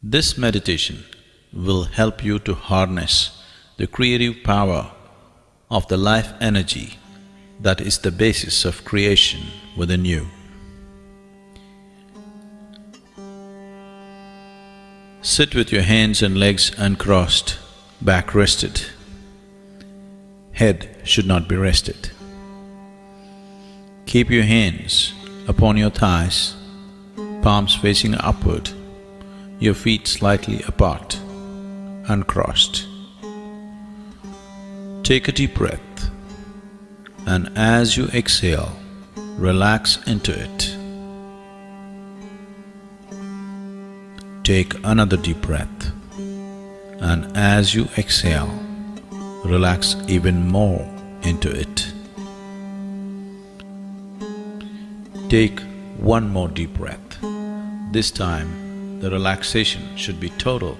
This meditation will help you to harness the creative power of the life energy that is the basis of creation within you. Sit with your hands and legs uncrossed, back rested. Head should not be rested. Keep your hands upon your thighs, palms facing upward, your feet slightly apart, uncrossed. Take a deep breath, and as you exhale, relax into it. Take another deep breath, and as you exhale, relax even more into it. Take one more deep breath. This time, the relaxation should be total.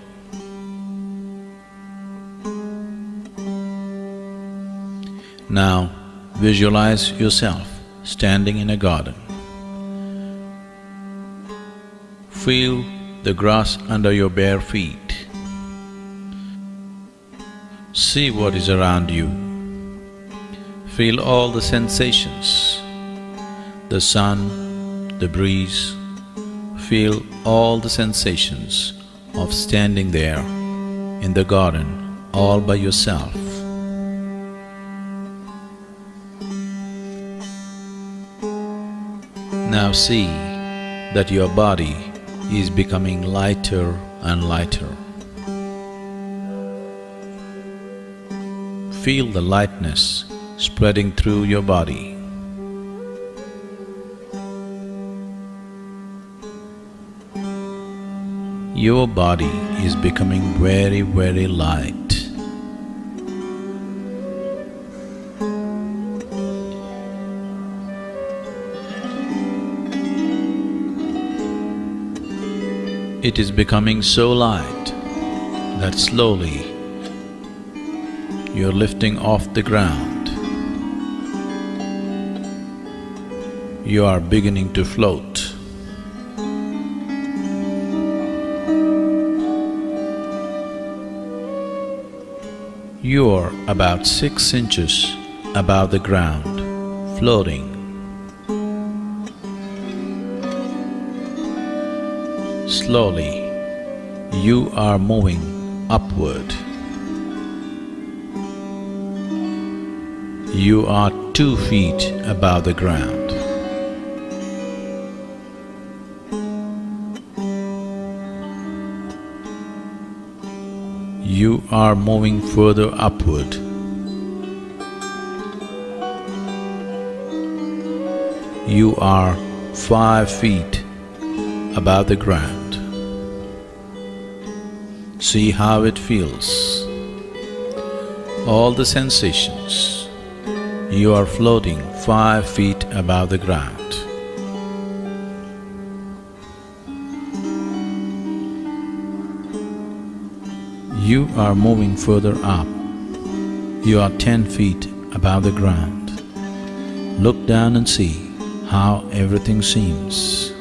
Now, visualize yourself standing in a garden. Feel the grass under your bare feet. See what is around you. Feel all the sensations, the sun, the breeze. Feel all the sensations of standing there in the garden all by yourself. Now see that your body is becoming lighter and lighter. Feel the lightness spreading through your body. Your body is becoming very, very light. It is becoming so light that slowly you're lifting off the ground. You are beginning to float. You are about 6 inches above the ground, floating. Slowly, you are moving upward. You are 2 feet above the ground. You are moving further upward. You are 5 feet above the ground. See how it feels. All the sensations. You are floating 5 feet above the ground. You are moving further up. You are 10 feet above the ground. Look down and see how everything seems.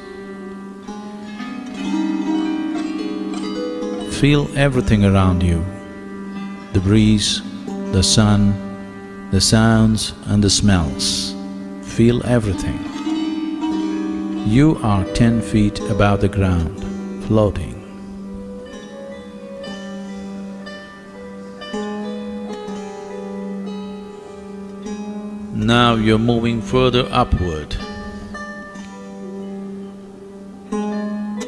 Feel everything around you, the breeze, the sun, the sounds and the smells. Feel everything. You are 10 feet above the ground, floating. Now you're moving further upward,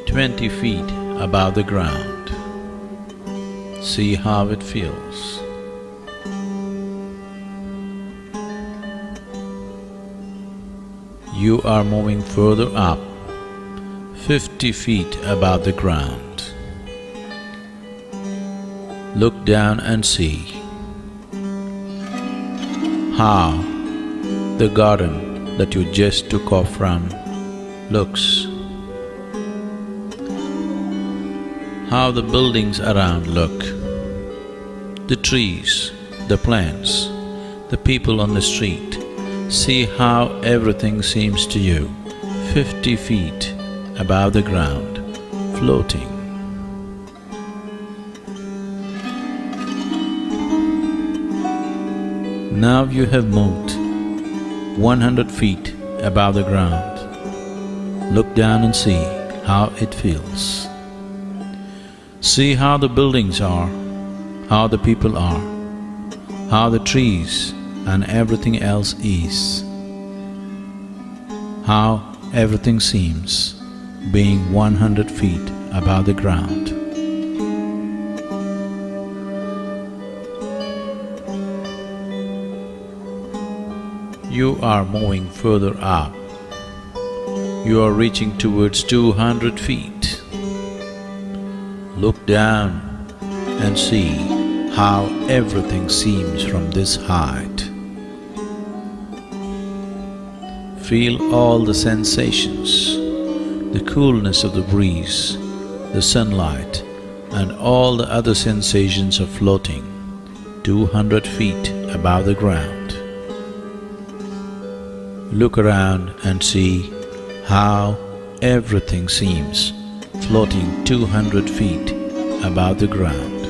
20 feet above the ground. See how it feels. You are moving further up, 50 feet above the ground. Look down and see how the garden that you just took off from looks. How the buildings around look, the trees, the plants, the people on the street. See how everything seems to you, 50 feet above the ground, floating. Now you have moved 100 feet above the ground. Look down and see how it feels. See how the buildings are, how the people are, how the trees and everything else is, how everything seems being 100 feet above the ground. You are moving further up. You are reaching towards 200 feet. Look down and see how everything seems from this height. Feel all the sensations, the coolness of the breeze, the sunlight, and all the other sensations of floating 200 feet above the ground. Look around and see how everything seems floating 200 feet above the ground.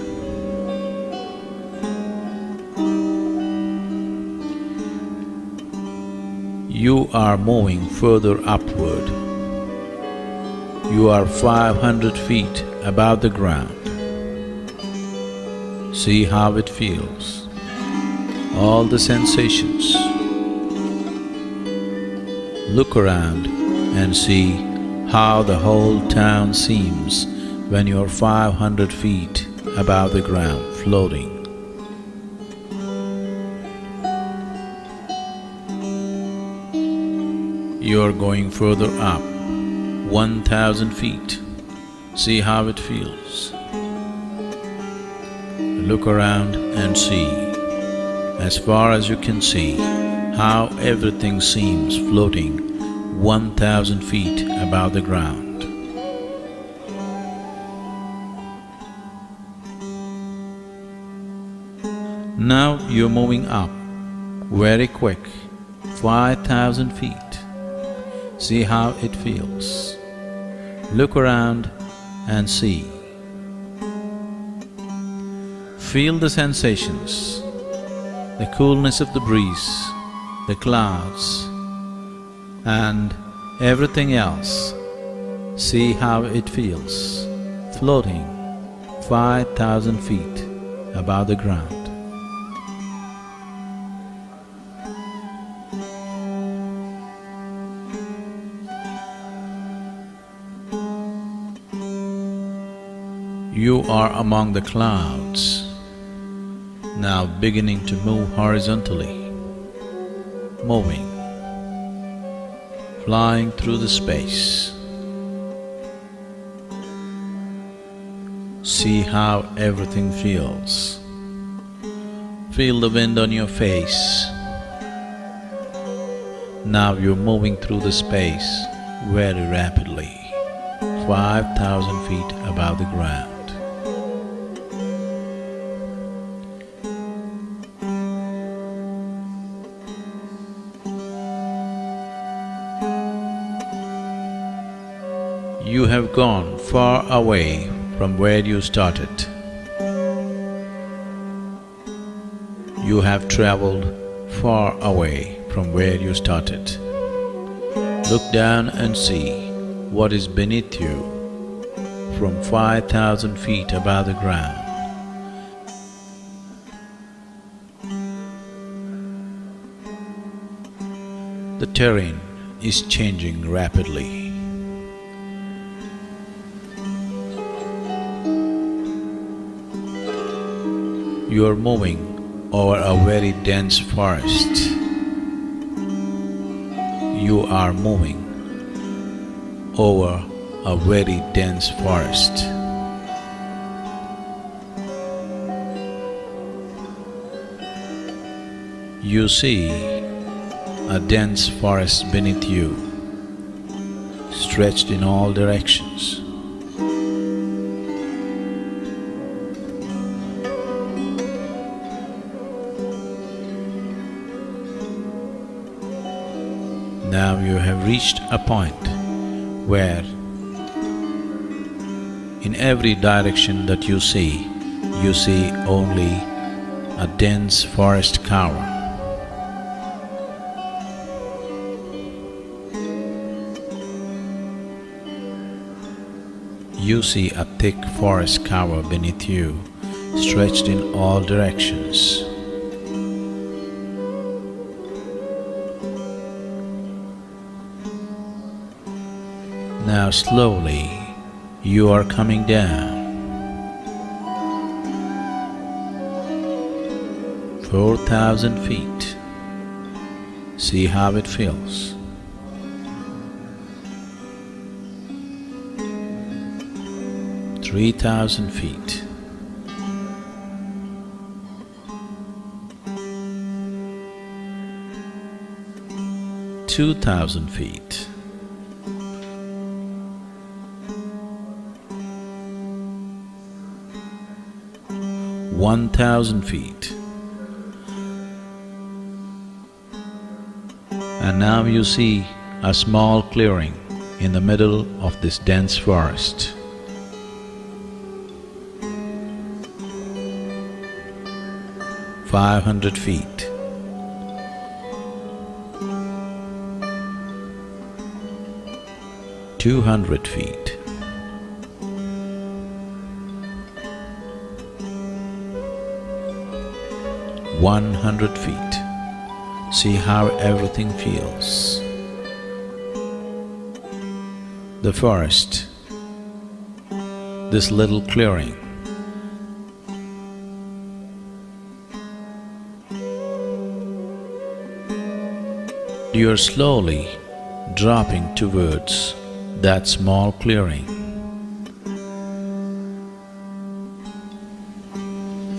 You are moving further upward. You are 500 feet above the ground. See how it feels, all the sensations. Look around and see how the whole town seems when you are 500 feet above the ground, floating. You are going further up, 1,000 feet. See how it feels. Look around and see, as far as you can see, how everything seems floating 1,000 feet above the ground. Now you're moving up, very quick, 5,000 feet. See how it feels. Look around and see. Feel the sensations, the coolness of the breeze, the clouds, and everything else. See how it feels, floating 5,000 feet above the ground. You are among the clouds, now beginning to move horizontally, moving, flying through the space. See how everything feels. Feel the wind on your face. Now you're moving through the space very rapidly, 5,000 feet above the ground. You have gone far away from where you started. You have traveled far away from where you started. Look down and see what is beneath you from 5,000 feet above the ground. The terrain is changing rapidly. You are moving over a very dense forest. You are moving over a very dense forest. You see a dense forest beneath you, stretched in all directions. Now you have reached a point where in every direction that you see only a dense forest cover. You see a thick forest cover beneath you, stretched in all directions. Now slowly you are coming down. 4,000 feet. See how it feels. 3,000 feet. 2,000 feet. 1,000 feet. And now you see a small clearing in the middle of this dense forest. 500 feet. 200 feet. 100 feet. See how everything feels. The forest, this little clearing. You are slowly dropping towards that small clearing.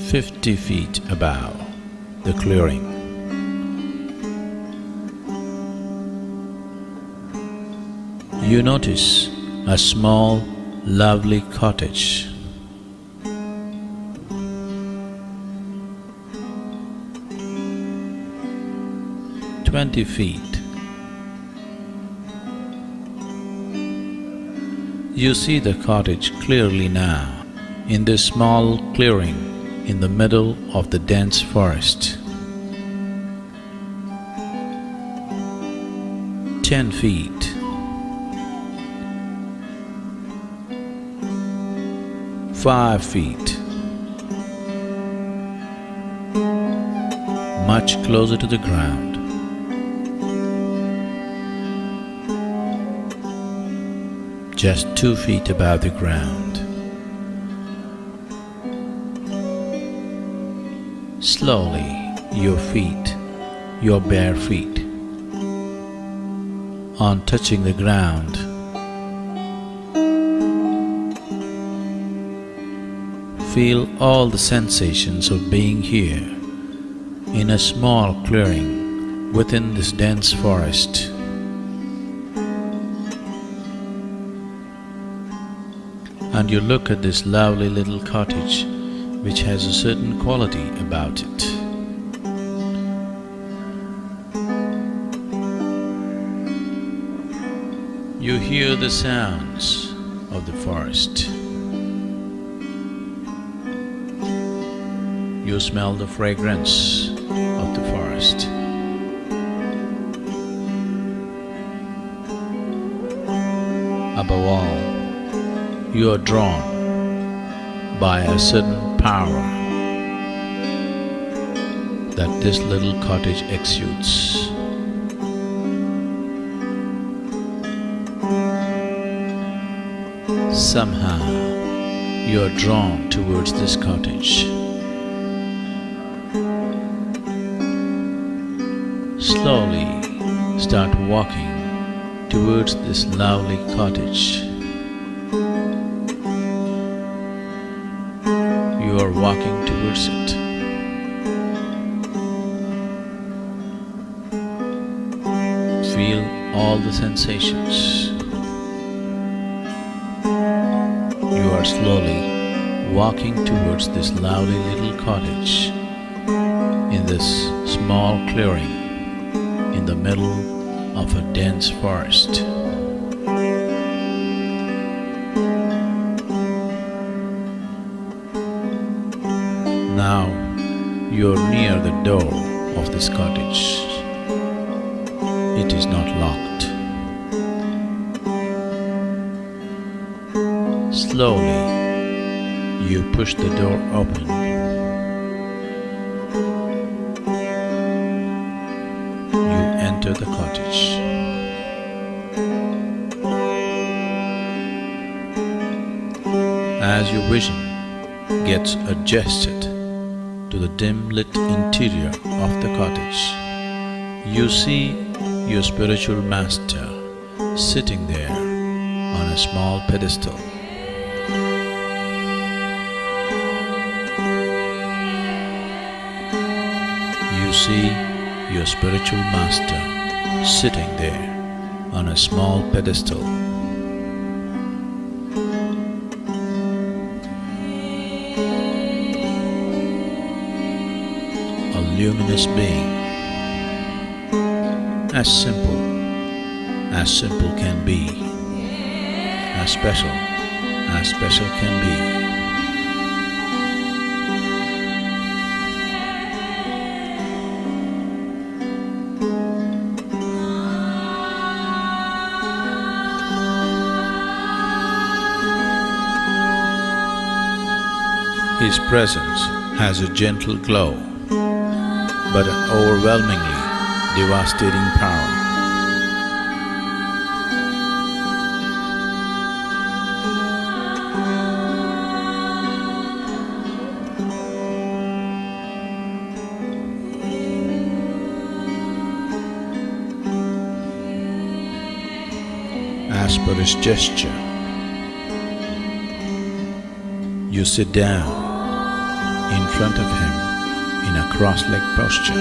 50 feet above the clearing. You notice a small, lovely cottage. 20 feet. You see the cottage clearly now, in this small clearing in the middle of the dense forest. 10 feet. 5 feet. Much closer to the ground. Just 2 feet above the ground. Slowly, your feet, your bare feet, on touching the ground, feel all the sensations of being here in a small clearing within this dense forest. And you look at this lovely little cottage which has a certain quality about it. You hear the sounds of the forest. You smell the fragrance of the forest. Above all, you are drawn by a certain power that this little cottage exudes. Somehow, you are drawn towards this cottage. Slowly start walking towards this lovely cottage. You are walking towards it. Feel all the sensations. You are slowly walking towards this lovely little cottage in this small clearing in the middle of a dense forest. Now you are near the door of this cottage. It is not locked. Slowly, you push the door open. You enter the cottage. As your vision gets adjusted to the dim-lit interior of the cottage, you see your spiritual master sitting there on a small pedestal. You see your spiritual master sitting there on a small pedestal. A luminous being, as simple can be, as special can be. His presence has a gentle glow, but an overwhelmingly devastating power. As per his gesture, you sit down in front of him in a cross-legged posture.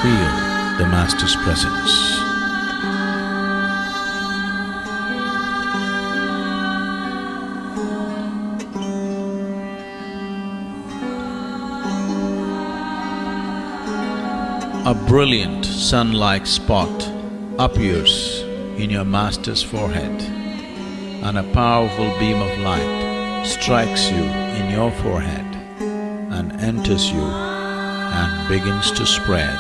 Feel the Master's presence. A brilliant sun-like spot appears in your Master's forehead, and a powerful beam of light strikes you in your forehead and enters you and begins to spread.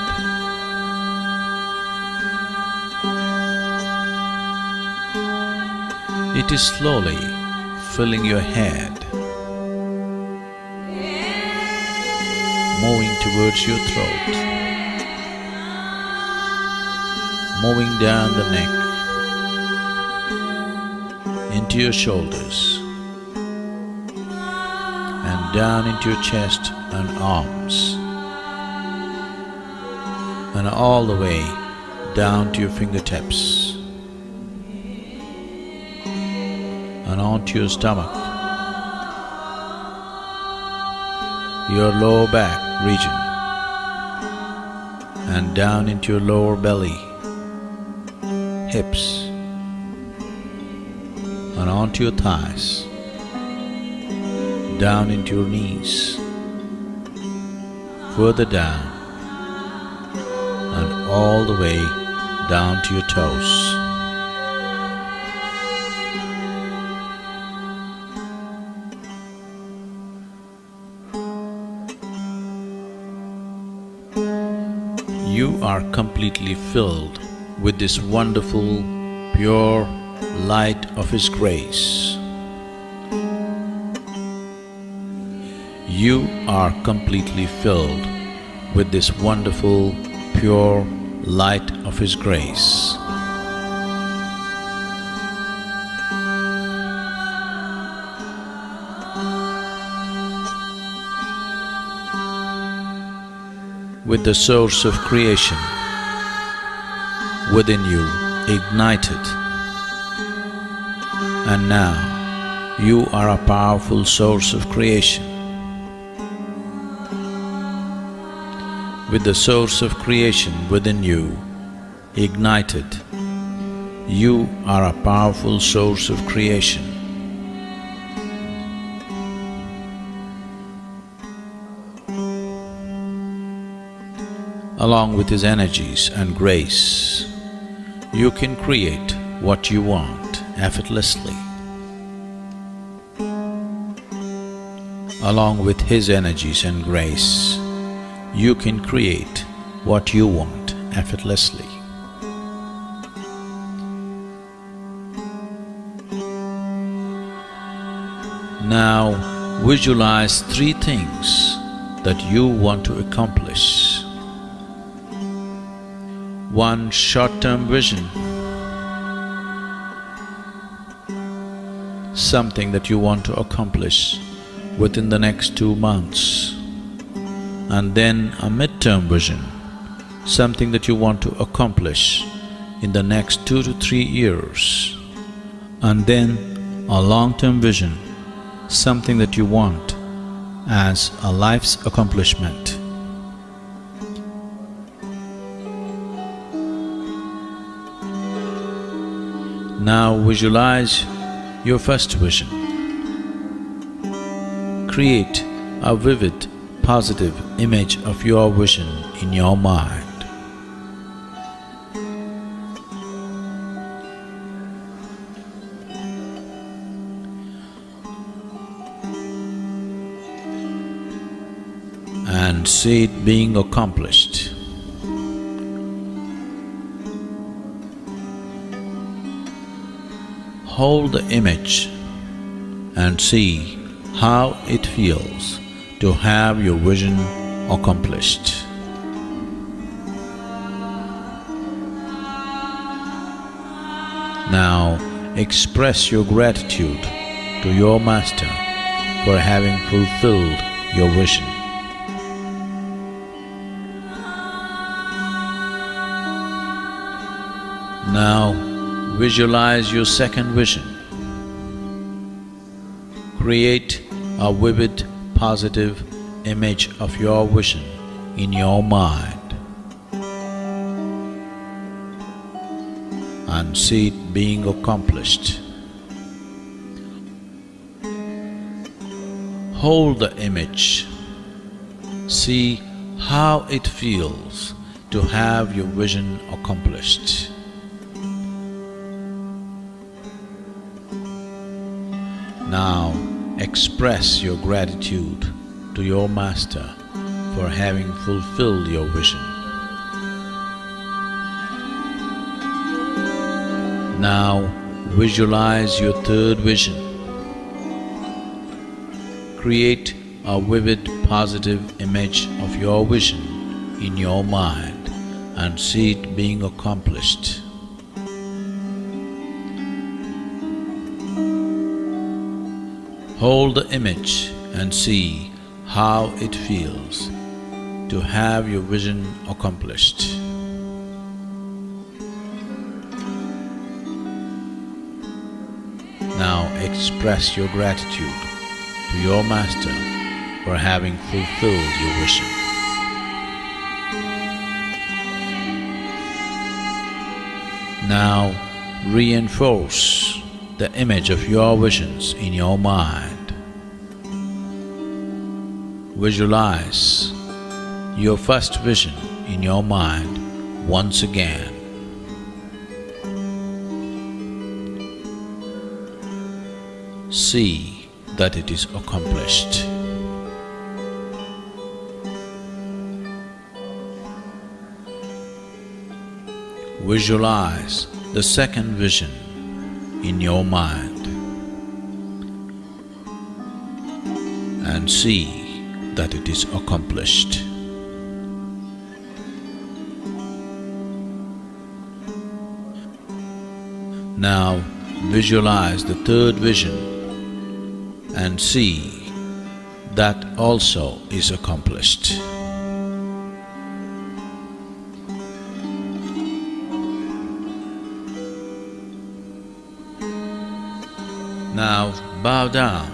It is slowly filling your head, moving towards your throat, moving down the neck, into your shoulders, and down into your chest and arms, and all the way down to your fingertips, and onto your stomach, your lower back region, and down into your lower belly, hips, and onto your thighs, down into your knees, further down, and all the way down to your toes. You are completely filled with this wonderful, pure light of His grace. You are completely filled with this wonderful, pure light of His grace. With the source of creation within you ignited, and now you are a powerful source of creation. With the source of creation within you ignited, you are a powerful source of creation. Along with His energies and grace, you can create what you want effortlessly. Along with His energies and grace, you can create what you want effortlessly. Now visualize three things that you want to accomplish. One short-term vision, something that you want to accomplish within the next 2 months, and then a mid-term vision, something that you want to accomplish in the next 2 to 3 years, and then a long-term vision, something that you want as a life's accomplishment. Now visualize your first vision. Create a vivid, positive image of your vision in your mind. And see it being accomplished. Hold the image and see how it feels to have your vision accomplished. Now express your gratitude to your master for having fulfilled your vision. Now visualize your second vision. Create a vivid, positive image of your vision in your mind and see it being accomplished. Hold the image. See how it feels to have your vision accomplished. Now express your gratitude to your master for having fulfilled your vision. Now visualize your third vision. Create a vivid, positive image of your vision in your mind and see it being accomplished. Hold the image and see how it feels to have your vision accomplished. Now express your gratitude to your master for having fulfilled your vision. Now reinforce the image of your visions in your mind. Visualize your first vision in your mind once again. See that it is accomplished. Visualize the second vision in your mind and see that it is accomplished. Now visualize the third vision and see that also is accomplished. Now bow down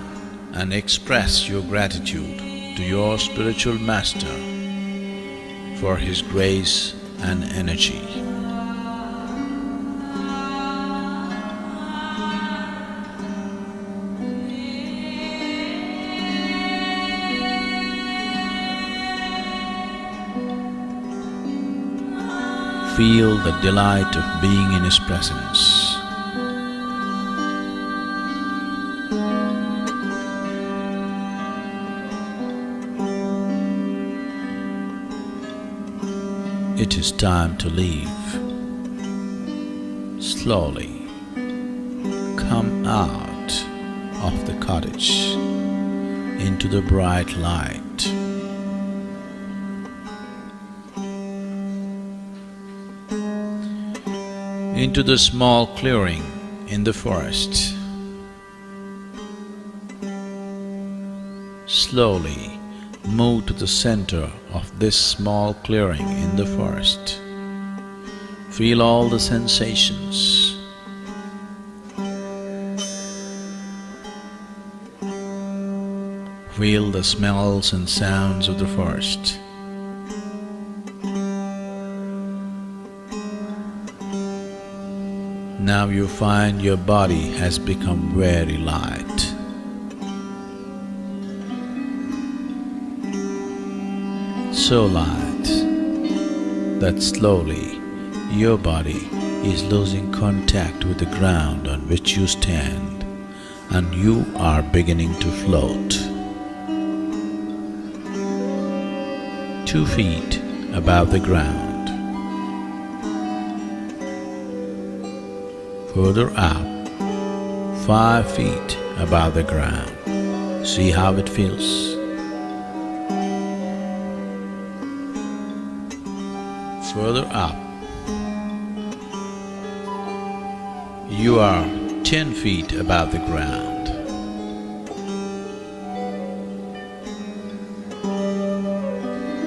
and express your gratitude to your spiritual master for his grace and energy. Feel the delight of being in his presence. It is time to leave. Slowly come out of the cottage into the bright light. Into the small clearing in the forest. Slowly move to the center of this small clearing in the forest. Feel all the sensations. Feel the smells and sounds of the forest. Now you find your body has become very light. So light that slowly your body is losing contact with the ground on which you stand, and you are beginning to float. 2 feet above the ground. Further up, 5 feet above the ground. See how it feels? Further up, you are 10 feet above the ground.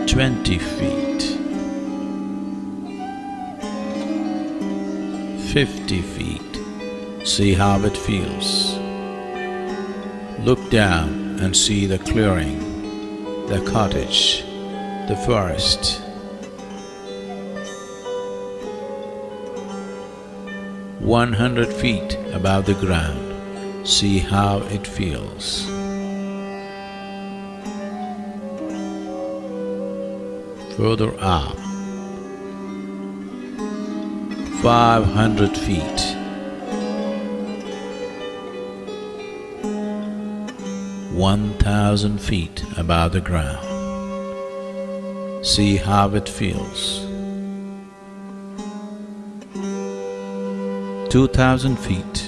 "20 feet, 50 feet. See how it feels. Look down and see the clearing, the cottage, the forest. 100 feet above the ground. See how it feels. Further up, 500 feet. 1,000 feet above the ground. See how it feels. 2,000 feet.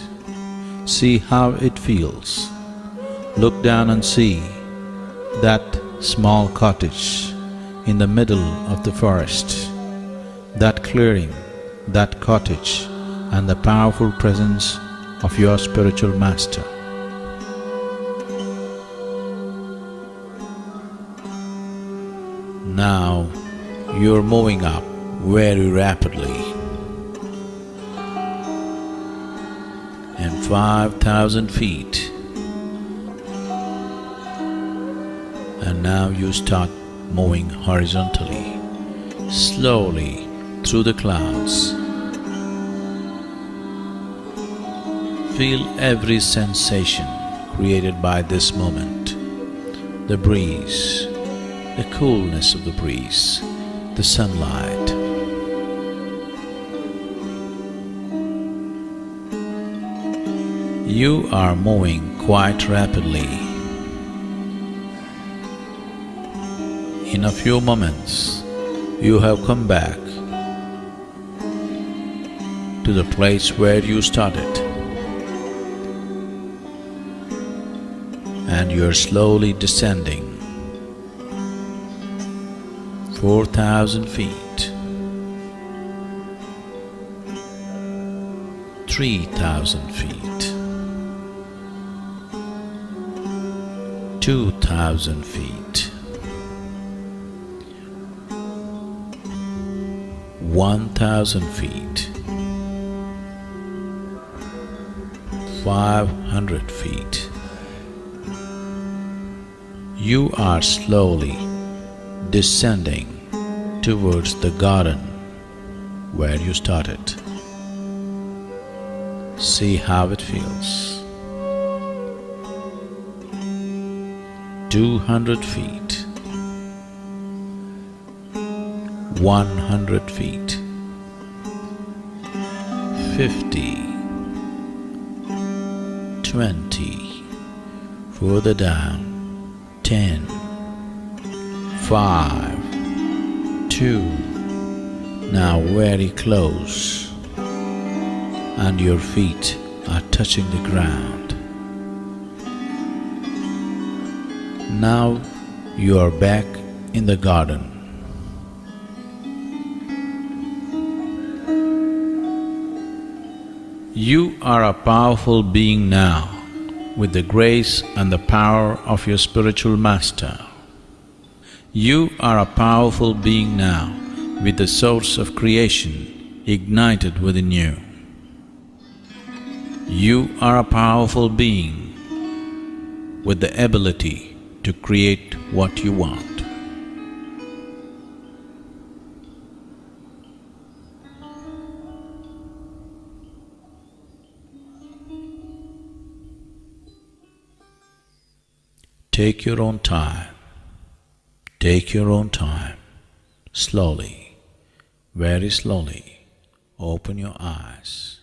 See how it feels. Look down and see that small cottage in the middle of the forest, that clearing, that cottage, and the powerful presence of your spiritual master. Now you're moving up very rapidly, and 5,000 feet, and now you start moving horizontally, slowly through the clouds. Feel every sensation created by this moment, the breeze, the coolness of the breeze, the sunlight. You are moving quite rapidly. In a few moments, you have come back to the place where you started, and you are slowly descending 4,000 feet, 3,000 feet, 2,000 feet, 1,000 feet, 500 feet. You are slowly descending towards the garden where you started. See how it feels. 200 feet, 100 feet, 50, 20, further down, 10, 5, 2, Now very close, and your feet are touching the ground. Now you are back in the garden. You are a powerful being now, with the grace and the power of your spiritual master. You are a powerful being now, with the source of creation ignited within you. You are a powerful being with the ability to create what you want. Take your own time. Take your own time. Slowly, very slowly, open your eyes.